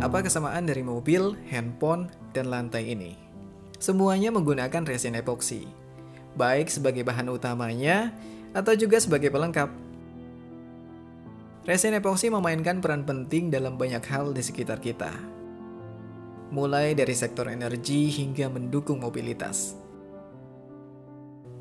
Apa kesamaan dari mobil, handphone, dan lantai ini? Semuanya menggunakan resin epoksi, baik sebagai bahan utamanya atau juga sebagai pelengkap. Resin epoksi memainkan peran penting dalam banyak hal di sekitar kita, mulai dari sektor energi hingga mendukung mobilitas.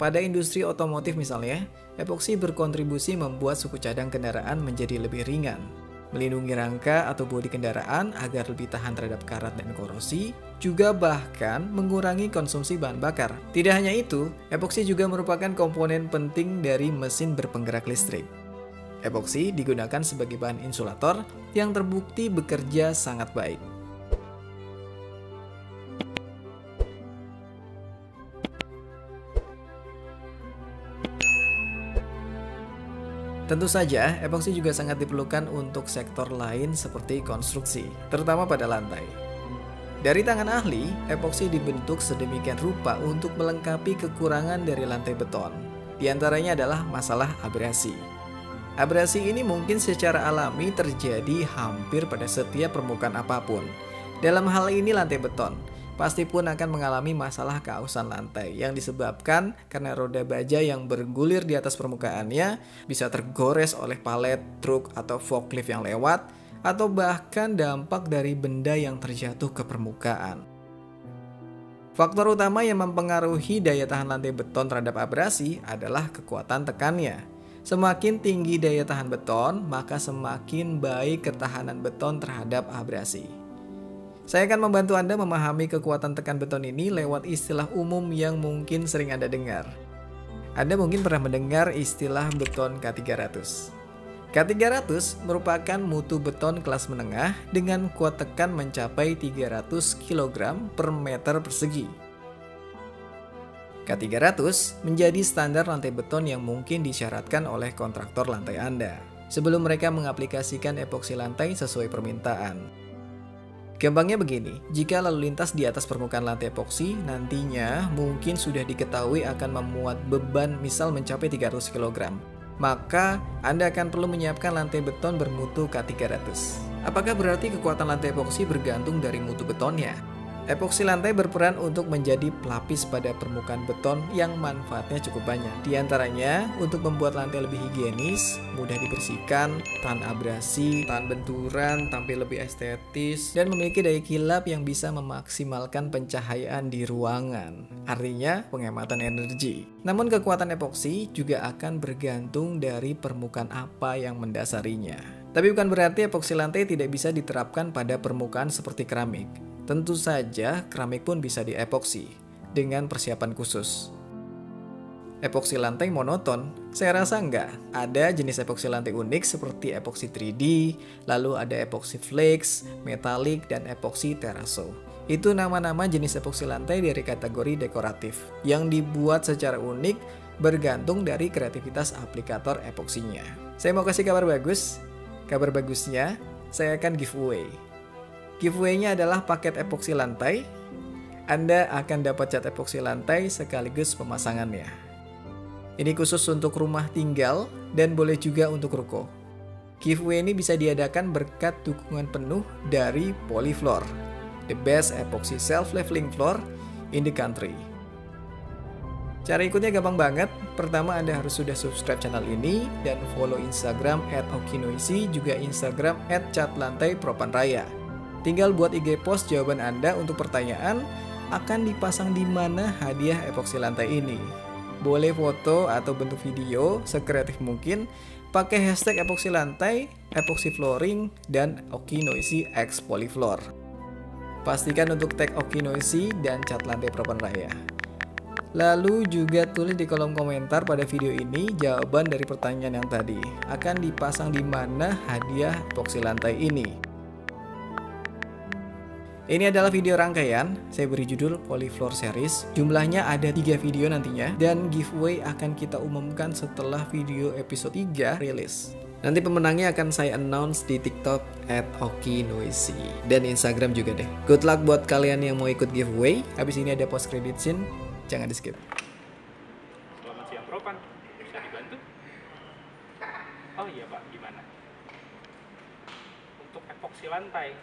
Pada industri otomotif misalnya, epoksi berkontribusi membuat suku cadang kendaraan menjadi lebih ringan, melindungi rangka atau bodi kendaraan agar lebih tahan terhadap karat dan korosi, juga bahkan mengurangi konsumsi bahan bakar. Tidak hanya itu, epoksi juga merupakan komponen penting dari mesin berpenggerak listrik. Epoksi digunakan sebagai bahan insulator yang terbukti bekerja sangat baik. Tentu saja, epoksi juga sangat diperlukan untuk sektor lain seperti konstruksi, terutama pada lantai. Dari tangan ahli, epoksi dibentuk sedemikian rupa untuk melengkapi kekurangan dari lantai beton. Di antaranya adalah masalah abrasi. Abrasi ini mungkin secara alami terjadi hampir pada setiap permukaan apapun. Dalam hal ini lantai beton, pasti pun akan mengalami masalah keausan lantai yang disebabkan karena roda baja yang bergulir di atas permukaannya bisa tergores oleh palet, truk, atau forklift yang lewat, atau bahkan dampak dari benda yang terjatuh ke permukaan. Faktor utama yang mempengaruhi daya tahan lantai beton terhadap abrasi adalah kekuatan tekannya. Semakin tinggi daya tahan beton, maka semakin baik ketahanan beton terhadap abrasi. Saya akan membantu Anda memahami kekuatan tekan beton ini lewat istilah umum yang mungkin sering Anda dengar. Anda mungkin pernah mendengar istilah beton K300. K300 merupakan mutu beton kelas menengah dengan kuat tekan mencapai 300 kg per meter persegi. K300 menjadi standar lantai beton yang mungkin disyaratkan oleh kontraktor lantai Anda sebelum mereka mengaplikasikan epoksi lantai sesuai permintaan. Gampangnya begini, jika lalu lintas di atas permukaan lantai epoksi nantinya mungkin sudah diketahui akan memuat beban misal mencapai 300 kg, maka Anda akan perlu menyiapkan lantai beton bermutu K300. Apakah berarti kekuatan lantai epoksi bergantung dari mutu betonnya? Epoksi lantai berperan untuk menjadi pelapis pada permukaan beton yang manfaatnya cukup banyak. Di antaranya untuk membuat lantai lebih higienis, mudah dibersihkan, tahan abrasi, tahan benturan, tampil lebih estetis, dan memiliki daya kilap yang bisa memaksimalkan pencahayaan di ruangan. Artinya penghematan energi. Namun kekuatan epoksi juga akan bergantung dari permukaan apa yang mendasarinya. Tapi bukan berarti epoksi lantai tidak bisa diterapkan pada permukaan seperti keramik. Tentu saja, keramik pun bisa diepoksi dengan persiapan khusus. Epoksi lantai monoton? Saya rasa enggak. Ada jenis epoksi lantai unik seperti epoksi 3D, lalu ada epoksi flakes, metalik, dan epoksi terrazzo. Itu nama-nama jenis epoksi lantai dari kategori dekoratif yang dibuat secara unik bergantung dari kreativitas aplikator epoksinya. Saya mau kasih kabar bagus. Kabar bagusnya, saya akan giveaway. Giveaway-nya adalah paket epoksi lantai. Anda akan dapat cat epoksi lantai sekaligus pemasangannya. Ini khusus untuk rumah tinggal dan boleh juga untuk ruko. Giveaway ini bisa diadakan berkat dukungan penuh dari Polyfloor, the best epoxy self-leveling floor in the country. Cara ikutnya gampang banget. Pertama, Anda harus sudah subscribe channel ini dan follow Instagram @okinoisi, juga Instagram @catlantai_propanraya. Tinggal buat IG post jawaban Anda untuk pertanyaan akan dipasang di mana hadiah epoksi lantai ini. Boleh foto atau bentuk video sekreatif mungkin, pakai hashtag epoksi lantai, epoksi flooring, dan Okinoisi X Polyfloor. Pastikan untuk tag Okinoisi dan cat lantai Propanraya. Lalu juga tulis di kolom komentar pada video ini jawaban dari pertanyaan yang tadi. Akan dipasang di mana hadiah epoksi lantai ini. Ini adalah video rangkaian, saya beri judul Polyfloor Series. Jumlahnya ada 3 video nantinya, dan giveaway akan kita umumkan setelah video episode 3 rilis. Nanti pemenangnya akan saya announce di TikTok @okinoisi dan Instagram juga deh. Good luck buat kalian yang mau ikut giveaway. Habis ini ada post credit scene, jangan di skip. Selamat siang Propan, bisa dibantu? Oh iya Pak, gimana? Untuk epoksi lantai,